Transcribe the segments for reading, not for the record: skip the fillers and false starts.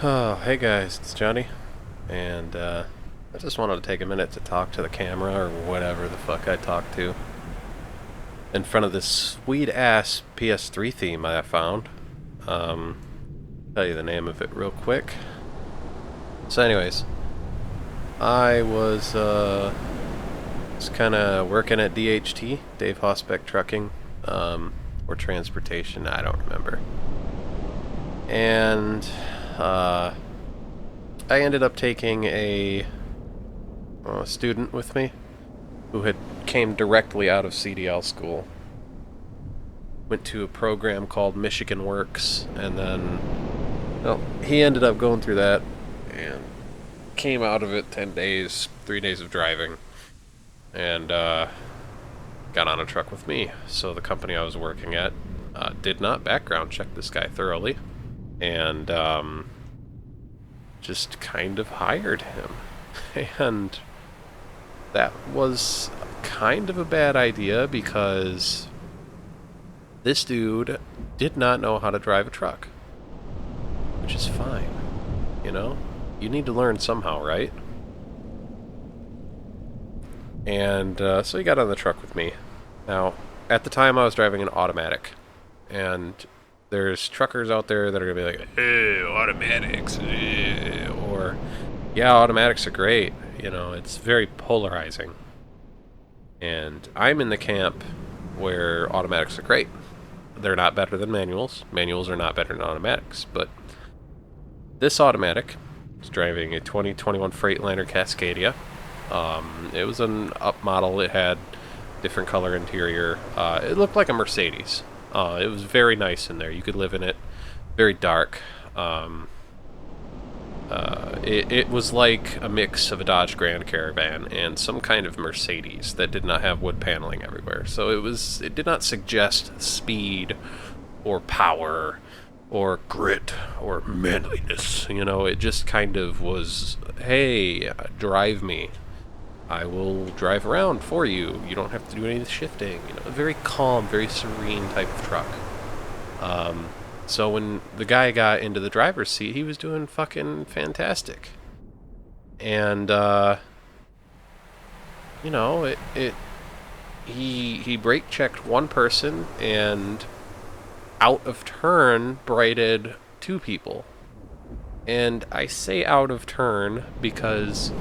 Oh, hey guys, it's Johnny, and I just wanted to take a minute to talk to the camera or whatever the fuck I talk to in front of this sweet ass PS3 theme I found. Um, tell you the name of it real quick. So, anyways, I was kind of working at DHT, Dave Hosbeck Trucking, or Transportation, I don't remember, and I ended up taking a student with me who had came directly out of CDL school. Went to a program called Michigan Works, and then, well, he ended up going through that and came out of it 10 days, 3 days of driving, and got on a truck with me. So the company I was working at did not background check this guy thoroughly, and just kind of hired him. And that was kind of a bad idea because this dude did not know how to drive a truck, which is fine. You know, you need to learn somehow, right? And so he got on the truck with me. Now, at the time I was driving an automatic, and there's truckers out there that are going to be like, hey, automatics, or, yeah, automatics are great. You know, it's very polarizing. And I'm in the camp where automatics are great. They're not better than manuals. Manuals are not better than automatics. But this automatic is driving a 2021 Freightliner Cascadia. It was an up model. It had different color interior. It looked like a Mercedes. It was very nice in there. You could live in it. Very dark. It was like a mix of a Dodge Grand Caravan and some kind of Mercedes that did not have wood paneling everywhere. So it did not suggest speed or power or grit or manliness. You know, it just kind of was, hey, drive me. I will drive around for you. You don't have to do any of the shifting. You know, a very calm, very serene type of truck. So when the guy got into the driver's seat, he was doing fucking fantastic. And you know, he brake checked one person and out of turn braided two people. And I say out of turn because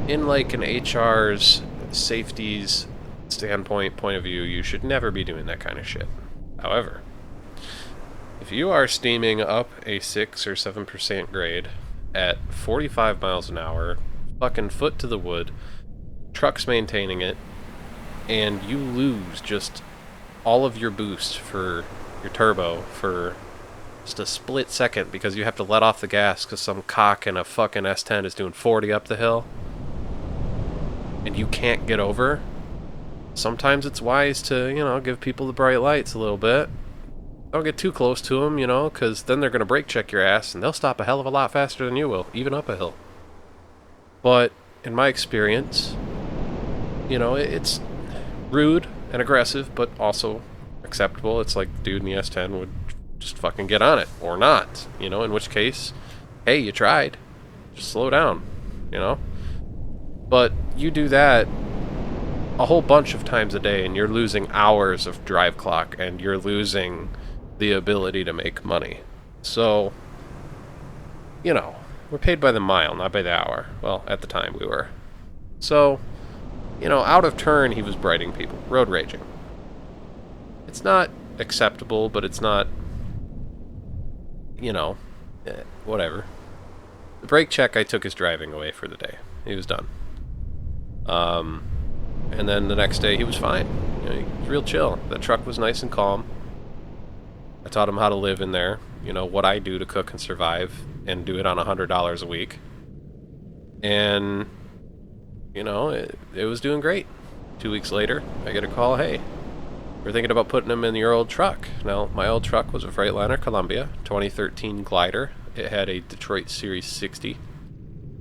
in like an HR's safety's point of view, you should never be doing that kind of shit. However, if you are steaming up a 6 or 7% grade at 45 miles an hour, fucking foot to the wood, truck's maintaining it, and you lose just all of your boost for your turbo for just a split second because you have to let off the gas because some cock in a fucking S10 is doing 40 up the hill, and you can't get over, sometimes it's wise to, you know, give people the bright lights a little bit. Don't get too close to them, you know, because then they're going to brake check your ass, and they'll stop a hell of a lot faster than you will, even up a hill. But in my experience, you know, it's rude and aggressive, but also acceptable. It's like the dude in the S10 would just fucking get on it, or not, you know, in which case, hey, you tried. Just slow down, you know? But you do that a whole bunch of times a day, and you're losing hours of drive clock, and you're losing the ability to make money. So, you know, we're paid by the mile, not by the hour. Well, at the time we were. So, you know, out of turn, he was braiding people, road raging. It's not acceptable, but it's not, you know, whatever. The brake check, I took his driving away for the day. He was done. And then the next day he was fine. You know, he was real chill. The truck was nice and calm. I taught him how to live in there, you know, what I do to cook and survive, and do it on $100 a week. And, you know, it was doing great. 2 weeks later, I get a call, hey, we're thinking about putting him in your old truck. Now, my old truck was a Freightliner Columbia, 2013 glider. It had a Detroit Series 60,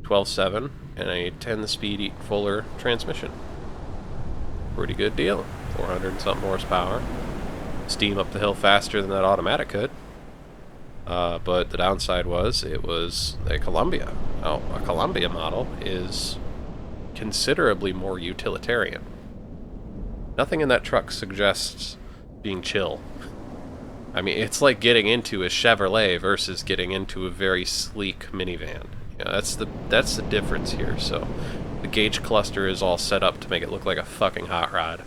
12.7, and a 10-speed Fuller transmission. Pretty good deal. 400 and something horsepower. Steam up the hill faster than that automatic could. But the downside was it was a Columbia. Now, a Columbia model is considerably more utilitarian. Nothing in that truck suggests being chill. I mean, it's like getting into a Chevrolet versus getting into a very sleek minivan. You know, that's the difference here. So, the gauge cluster is all set up to make it look like a fucking hot rod.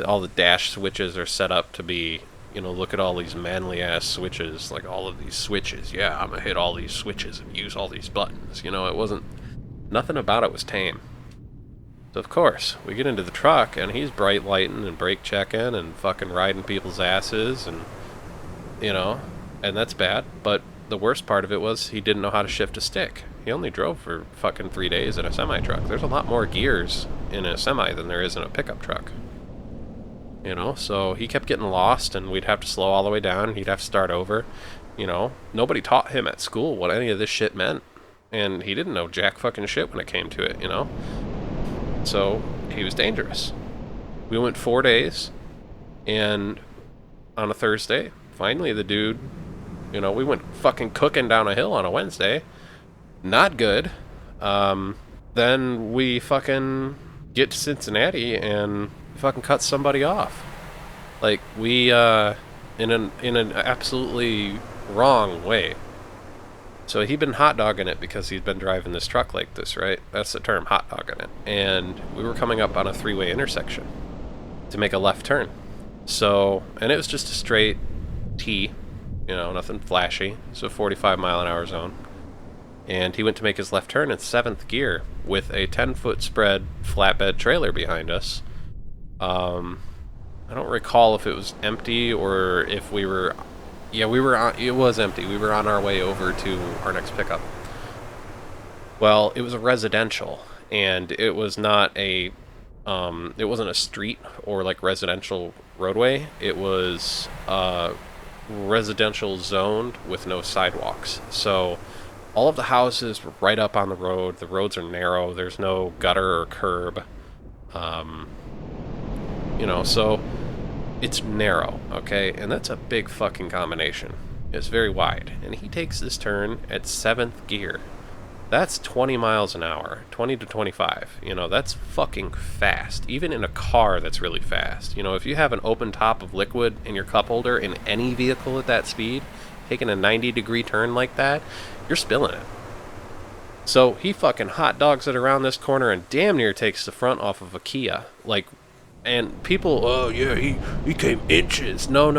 All the dash switches are set up to be, you know, look at all these manly ass switches, like all of these switches. Yeah, I'm gonna hit all these switches and use all these buttons. You know, it wasn't. Nothing about it was tame. So of course, we get into the truck and he's bright lighting and brake checking and fucking riding people's asses and, you know, and that's bad. But the worst part of it was he didn't know how to shift a stick. He only drove for fucking 3 days in a semi-truck. There's a lot more gears in a semi than there is in a pickup truck. You know, so he kept getting lost and we'd have to slow all the way down and he'd have to start over. You know, nobody taught him at school what any of this shit meant. And he didn't know jack fucking shit when it came to it, you know? So he was dangerous. We went 4 days, and on a Thursday, finally the dude, you know, we went fucking cooking down a hill on a Wednesday. Not good. Then we fucking get to Cincinnati and fucking cut somebody off. Like, we, in an absolutely wrong way. So he'd been hot dogging it because he'd been driving this truck like this, right? That's the term, hot dogging it. And we were coming up on a 3-way intersection to make a left turn. So, and it was just a straight T, you know, nothing flashy. So 45-mile-an-hour zone. And he went to make his left turn in 7th gear with a 10-foot spread flatbed trailer behind us. I don't recall if it was empty or if we were... Yeah, we were on, it was empty. We were on our way over to our next pickup. Well, it was a residential, and it was not a, it wasn't a street or like residential roadway. It was residential zoned with no sidewalks. So all of the houses were right up on the road. The roads are narrow. There's no gutter or curb. You know, so it's narrow, okay? And that's a big fucking combination. It's very wide. And he takes this turn at 7th gear. That's 20 miles an hour, 20 to 25. You know, that's fucking fast. Even in a car, that's really fast. You know, if you have an open top of liquid in your cup holder in any vehicle at that speed, taking a 90-degree turn like that, you're spilling it. So he fucking hot dogs it around this corner and damn near takes the front off of a Kia. Like, and people, oh yeah, he came inches. No.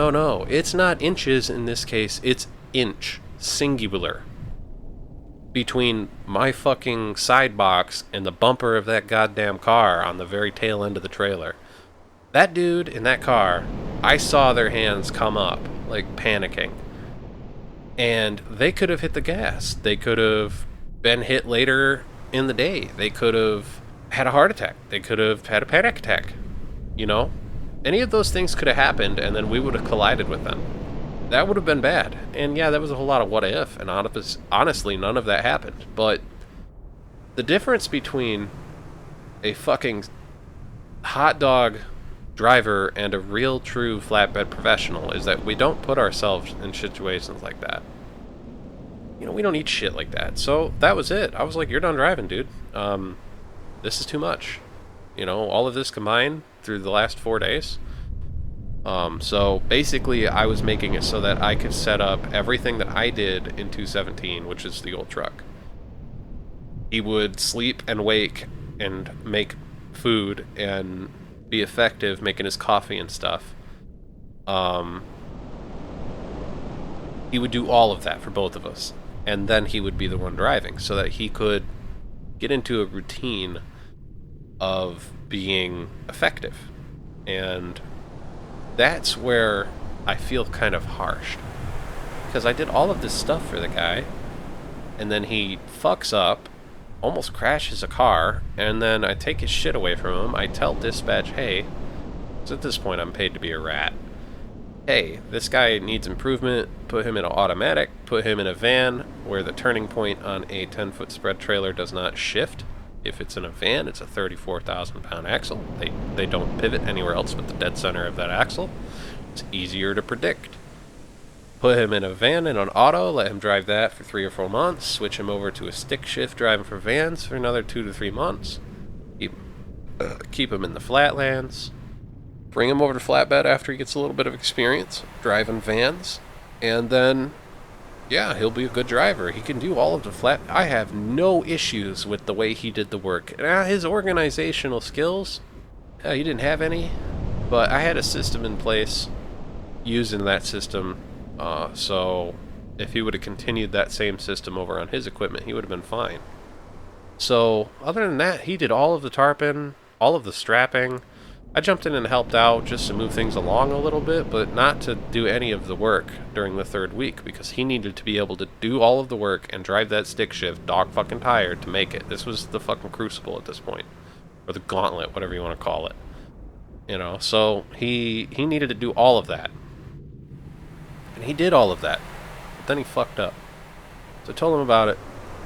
It's not inches in this case. It's inch, singular, between my fucking side box and the bumper of that goddamn car on the very tail end of the trailer. That dude in that car, I saw their hands come up, like panicking. And they could have hit the gas. They could have been hit later in the day. They could have had a heart attack. They could have had a panic attack. You know, any of those things could have happened, and then we would have collided with them. That would have been bad. And yeah, that was a whole lot of what if, and honestly, none of that happened. But the difference between a fucking hot dog driver and a real, true flatbed professional is that we don't put ourselves in situations like that. You know, we don't eat shit like that. So that was it. I was like, you're done driving, dude. This is too much. You know, all of this combined through the last 4 days. So basically I was making it so that I could set up everything that I did in 217, which is the old truck. He would sleep and wake and make food and be effective making his coffee and stuff. He would do all of that for both of us. And then he would be the one driving so that he could get into a routine of being effective. And that's where I feel kind of harsh, because I did all of this stuff for the guy and then he fucks up, almost crashes a car, and then I take his shit away from him. I tell dispatch, hey, so at this point I'm paid to be a rat, hey, this guy needs improvement, put him in an automatic, put him in a van where the turning point on a 10-foot spread trailer does not shift. If it's in a van, it's a 34,000-pound axle. They don't pivot anywhere else but the dead center of that axle. It's easier to predict. put him in a van in an auto, let him drive that for 3 or 4 months, switch him over to a stick shift driving for vans for another 2 to 3 months, keep him in the flatlands, bring him over to flatbed after he gets a little bit of experience driving vans, and then, yeah, he'll be a good driver. He can do all of the flat. I have no issues with the way he did the work. His organizational skills, he didn't have any, but I had a system in place using that system, so if he would have continued that same system over on his equipment, he would have been fine. So, other than that, he did all of the tarping, all of the strapping. I jumped in and helped out just to move things along a little bit, but not to do any of the work during the 3rd week, because he needed to be able to do all of the work and drive that stick shift dog fucking tired to make it. This was the fucking crucible at this point. Or the gauntlet, whatever you want to call it. You know, so he needed to do all of that. And he did all of that. But then he fucked up. So I told him about it.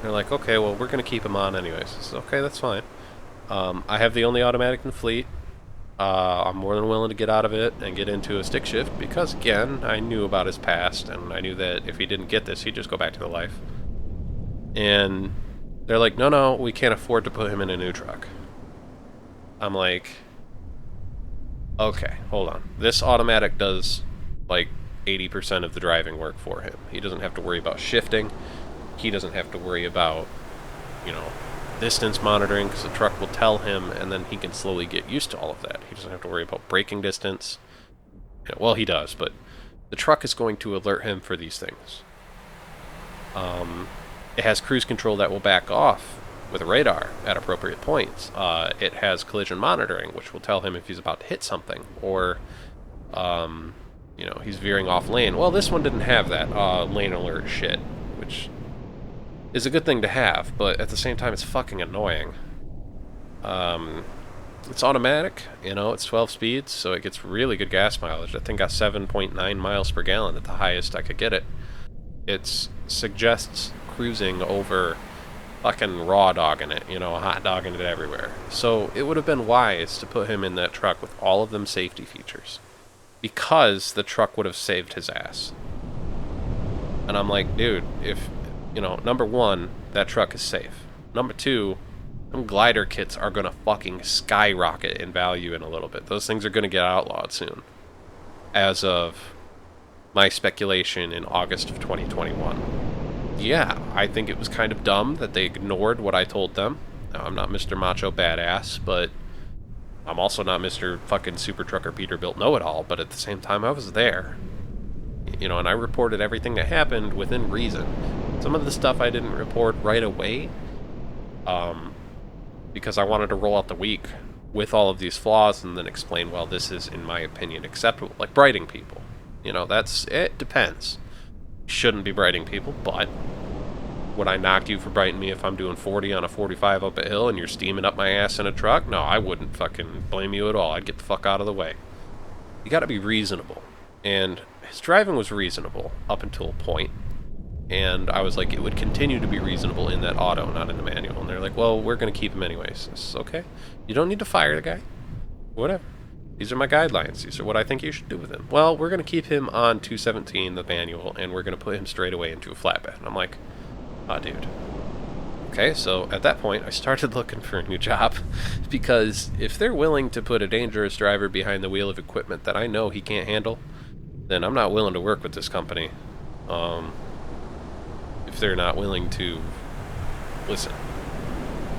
They're like, okay, well, we're going to keep him on anyways. I said, okay, that's fine. I have the only automatic in the fleet. I'm more than willing to get out of it and get into a stick shift because, again, I knew about his past, and I knew that if he didn't get this, he'd just go back to the life. And they're like, no, we can't afford to put him in a new truck. I'm like, okay, hold on. This automatic does, like, 80% of the driving work for him. He doesn't have to worry about shifting. He doesn't have to worry about, distance monitoring, because the truck will tell him, and then he can slowly get used to all of that. He doesn't have to worry about braking distance. Well, he does, but the truck is going to alert him for these things. It has cruise control that will back off with a radar at appropriate points. It has collision monitoring, which will tell him if he's about to hit something, or he's veering off lane. Well, this one didn't have that lane alert shit, which is a good thing to have, but at the same time, it's fucking annoying. It's automatic, it's 12 speeds, so it gets really good gas mileage. I think got 7.9 miles per gallon at the highest I could get it. It suggests cruising over fucking raw dogging it, hot dogging it everywhere. So it would have been wise to put him in that truck with all of them safety features, because the truck would have saved his ass. And I'm like, dude, if number one, that truck is safe. Number two, them glider kits are going to fucking skyrocket in value in a little bit. Those things are going to get outlawed soon. As of my speculation in August of 2021. Yeah, I think it was kind of dumb that they ignored what I told them. Now, I'm not Mr. Macho Badass, but I'm also not Mr. fucking Super Trucker Peterbilt Know-It-All, but at the same time, I was there. And I reported everything that happened within reason. Some of the stuff I didn't report right away, because I wanted to roll out the week with all of these flaws and then explain, well, this is, in my opinion, acceptable. Like brighting people. It depends. You shouldn't be brighting people, but would I knock you for brighting me if I'm doing 40 on a 45 up a hill and you're steaming up my ass in a truck? No, I wouldn't fucking blame you at all. I'd get the fuck out of the way. You gotta be reasonable. And his driving was reasonable up until a point. And I was like, it would continue to be reasonable in that auto, not in the manual. And they're like, well, we're going to keep him anyways. I said, okay. You don't need to fire the guy. Whatever. These are my guidelines. These are what I think you should do with him. Well, we're going to keep him on 217, the manual, and we're going to put him straight away into a flatbed. And I'm like, dude. Okay, so at that point, I started looking for a new job. Because if they're willing to put a dangerous driver behind the wheel of equipment that I know he can't handle, then I'm not willing to work with this company. If they're not willing to listen.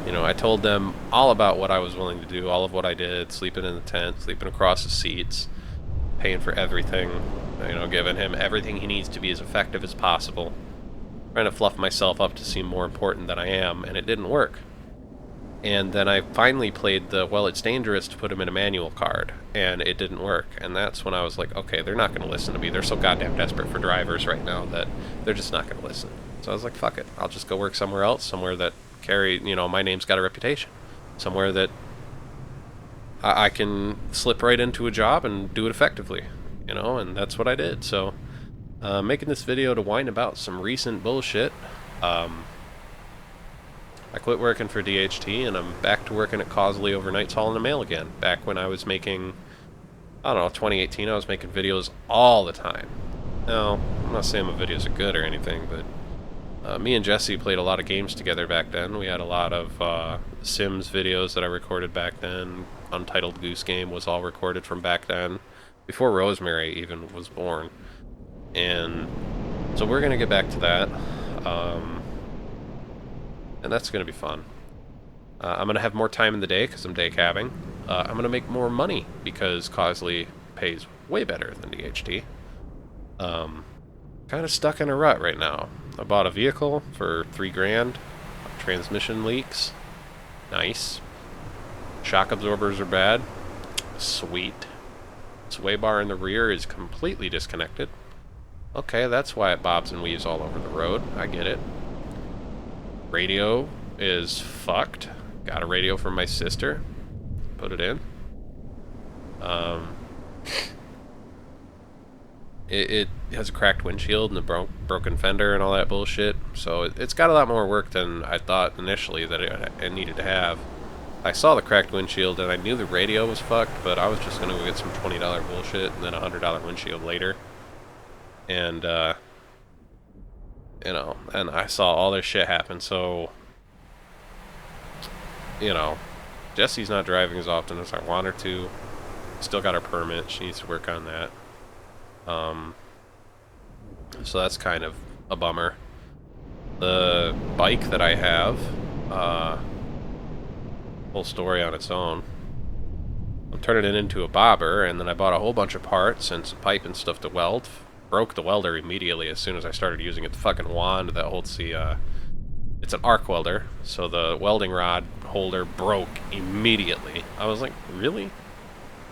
I told them all about what I was willing to do, all of what I did, sleeping in the tent, sleeping across the seats, paying for everything, giving him everything he needs to be as effective as possible, trying to fluff myself up to seem more important than I am, and it didn't work. And then I finally played it's dangerous to put him in a manual card, and it didn't work. And that's when I was like, okay, they're not going to listen to me. They're so goddamn desperate for drivers right now that they're just not going to listen. So I was like, fuck it. I'll just go work somewhere else, somewhere that my name's got a reputation. Somewhere that I can slip right into a job and do it effectively, and that's what I did. So, making this video to whine about some recent bullshit. I quit working for DHT, and I'm back to working at Causley overnights hauling the mail again. Back when I was making, 2018, I was making videos all the time. Now, I'm not saying my videos are good or anything, but me and Jesse played a lot of games together back then. We had a lot of Sims videos that I recorded back then. Untitled Goose Game was all recorded from back then, before Rosemary even was born. And so we're going to get back to that. And that's going to be fun. I'm going to have more time in the day because I'm day cabbing. I'm going to make more money because Cosley pays way better than DHT. Kind of stuck in a rut right now. I bought a vehicle for $3,000. Transmission leaks. Nice. Shock absorbers are bad. Sweet. Sway bar in the rear is completely disconnected. Okay, that's why it bobs and weaves all over the road. I get it. Radio is fucked. Got a radio from my sister. Put it in. It has a cracked windshield and a broken fender and all that bullshit. So it's got a lot more work than I thought initially that it needed to have. I saw the cracked windshield and I knew the radio was fucked, but I was just going to go get some $20 bullshit and then a $100 windshield later. And, you know, and I saw all this shit happen, so, you know, Jessie's not driving as often as I want her to. Still got her permit. She needs to work on that. So that's kind of a bummer. The bike that I have, whole story on its own. I'm turning it into a bobber, and then I bought a whole bunch of parts and some pipe and stuff to weld. Broke the welder immediately as soon as I started using it. The fucking wand that holds the, it's an arc welder, so the welding rod holder broke immediately. I was like, really?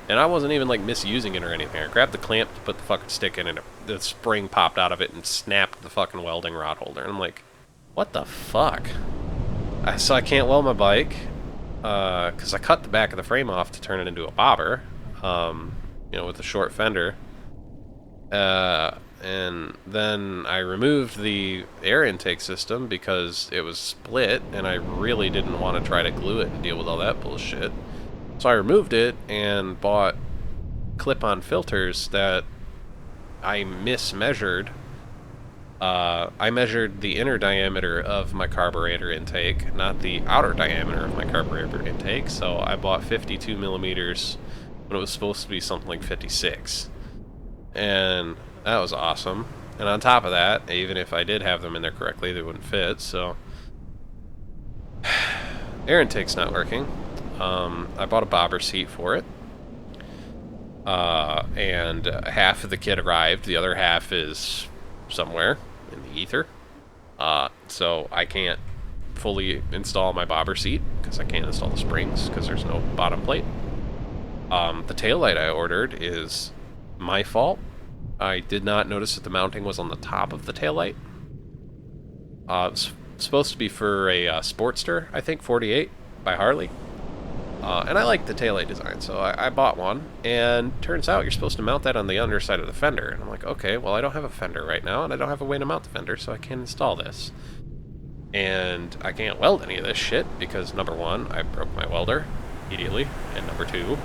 And I wasn't even, like, misusing it or anything. I grabbed the clamp to put the fucking stick in, and the spring popped out of it and snapped the fucking welding rod holder. And I'm like, what the fuck? So I can't weld my bike, because I cut the back of the frame off to turn it into a bobber, you know, with the short fender. And then I removed the air intake system because it was split, and I really didn't want to try to glue it and deal with all that bullshit. So I removed it and bought clip-on filters that I mismeasured. I measured the inner diameter of my carburetor intake, not the outer diameter of my carburetor intake, so I bought 52 millimeters when it was supposed to be something like 56. And that was awesome. And on top of that, even if I did have them in there correctly, they wouldn't fit, so air intake's not working. I bought a bobber seat for it. And half of the kit arrived. The other half is somewhere in the ether. So I can't fully install my bobber seat because I can't install the springs because there's no bottom plate. The taillight I ordered is my fault. I did not notice that the mounting was on the top of the taillight. It's supposed to be for a Sportster, I think, 48 by Harley. And I like the taillight design, so I bought one, and turns out you're supposed to mount that on the underside of the fender. And I'm like, okay, well, I don't have a fender right now, and I don't have a way to mount the fender, so I can't install this. And I can't weld any of this shit, because number one, I broke my welder immediately, and number two,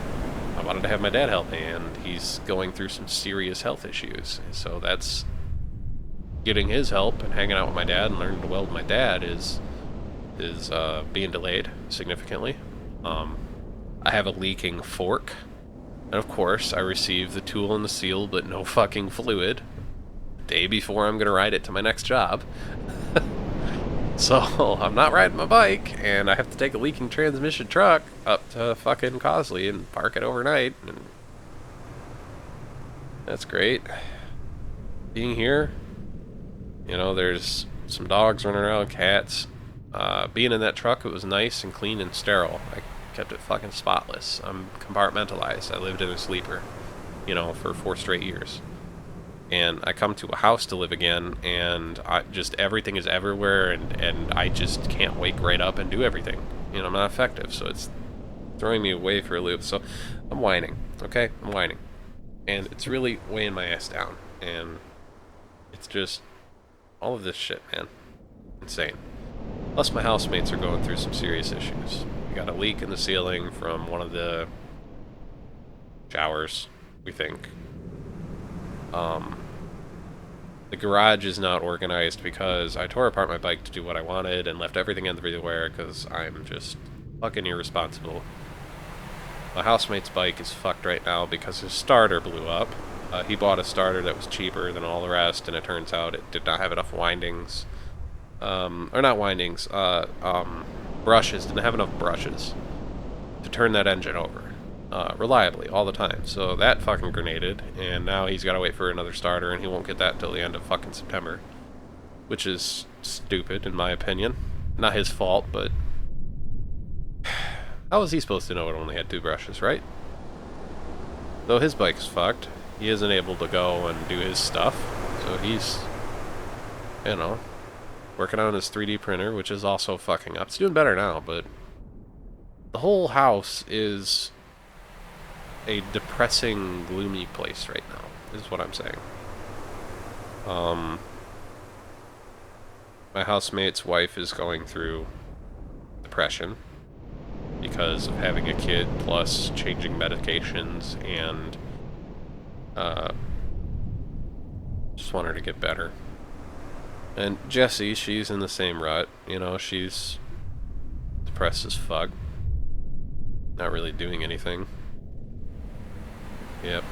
I wanted to have my dad help me, and he's going through some serious health issues. So that's getting his help and hanging out with my dad and learning to weld with my dad is being delayed significantly. I have a leaking fork, and of course I received the tool and the seal but no fucking fluid the day before I'm gonna ride it to my next job. So I'm not riding my bike, and I have to take a leaking transmission truck up to fucking Cosley and park it overnight, and that's great. Being here, you know, there's some dogs running around, cats. Being in that truck, it was nice and clean and sterile. I kept it fucking spotless. I'm compartmentalized. I lived in a sleeper, you know, for 4 straight years. And I come to a house to live again, and everything is everywhere, and I just can't wake right up and do everything. You know, I'm not effective, so it's throwing me away for a loop. So I'm whining, okay? I'm whining. And it's really weighing my ass down. And it's just all of this shit, man. Insane. Plus my housemates are going through some serious issues. We got a leak in the ceiling from one of the showers, we think. The garage is not organized because I tore apart my bike to do what I wanted and left everything everywhere because I'm just fucking irresponsible. My housemate's bike is fucked right now because his starter blew up. He bought a starter that was cheaper than all the rest, and it turns out it did not have enough windings. Or not windings, brushes. Didn't have enough brushes to turn that engine over reliably all the time. So that fucking grenaded, and now he's got to wait for another starter, and he won't get that till the end of fucking September. Which is stupid, in my opinion. Not his fault, but how was he supposed to know it only had 2 brushes, right? Though his bike's fucked, he isn't able to go and do his stuff, so he's, you know, working on his 3D printer, which is also fucking up. It's doing better now, but the whole house is a depressing, gloomy place right now, is what I'm saying. My housemate's wife is going through depression because of having a kid, plus changing medications, and just want her to get better. And Jessie, she's in the same rut. You know, she's depressed as fuck. Not really doing anything. Yep.